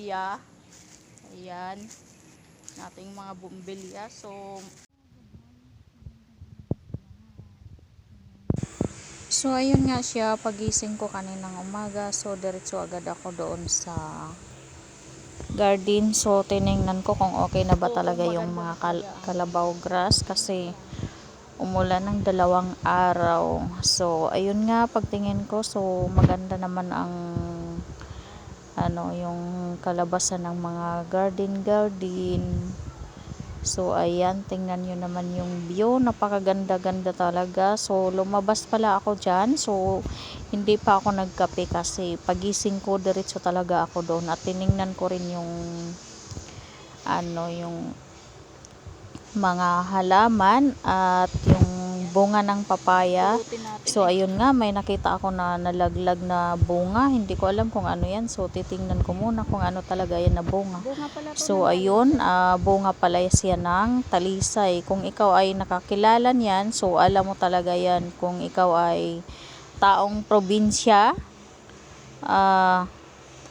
bumbilya. Ayan. Nating mga bumbilya. So ayun nga siya, pagising ko kaninang umaga. So diretso agad ako doon sa garden. So tiningnan ko kung okay na ba talaga yung mga kalabaw grass kasi umulan ng 2 araw. So ayun nga, pagtingin ko, so maganda naman ang yung kalabasan ng mga garden. So ayan, tingnan nyo naman yung view, napakaganda-ganda talaga. So lumabas pala ako dyan, so hindi pa ako nagkape kasi pagising ko diretso talaga ako doon at tiningnan ko rin yung yung mga halaman at yung bunga ng papaya. So ayun nga, may nakita ako na nalaglag na bunga, hindi ko alam kung ano yan. So titingnan ko muna kung ano talaga yan na bunga. So ayun, bunga pala siya ng talisay. Kung ikaw ay nakakilala niyan, so alam mo talaga yan. Kung ikaw ay taong probinsya,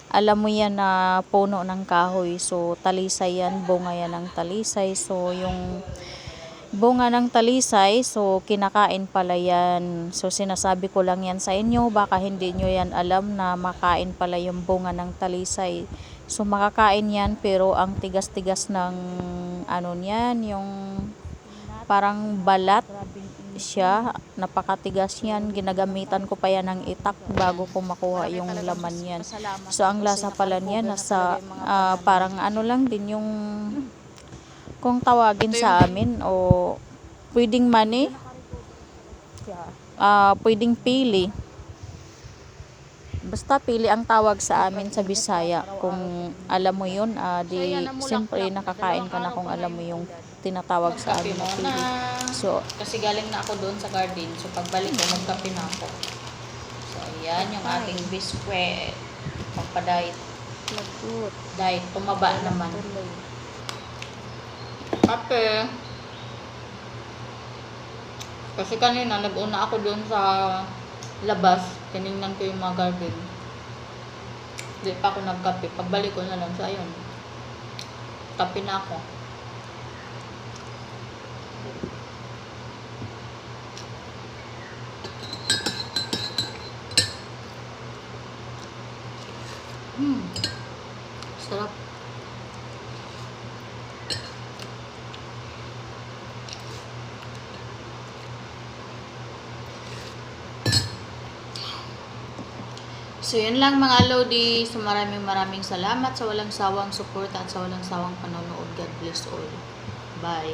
alam mo yan na puno ng kahoy. So talisay yan, bunga yan ng talisay. So yung bunga ng talisay, so kinakain pala yan. So sinasabi ko lang yan sa inyo, baka hindi nyo yan alam na makain pala yung bunga ng talisay. So makakain yan, pero ang tigas-tigas ng niyan, yung parang balat siya, napakatigas yan. Ginagamitan ko pa yan ng itak bago ko makuha yung laman yan. So ang lasa pala niyan nasa parang lang din yung kung tawagin sa amin, o pwedeng mani, pwedeng pili, basta pili ang tawag sa amin sa Bisaya. Kung alam mo yun, di siyempre nakakain ka na kung alam mo yung tinatawag sa amin na pili. So kasi galing na ako doon sa garden, so pagbalik ko magkape na ako. So ayan yung ating biskwit, pagpa-diet, tumaba naman kape. Kasi kanina nag-una ako doon sa labas, tinignan ko yung mga garden, hindi pa ako nagkape. Pagbalik ko na lang, so ayun, kape na ako. Sarap. So yun lang mga Lodi. So maraming salamat sa walang sawang support at sa walang sawang panonood. God bless all. Bye.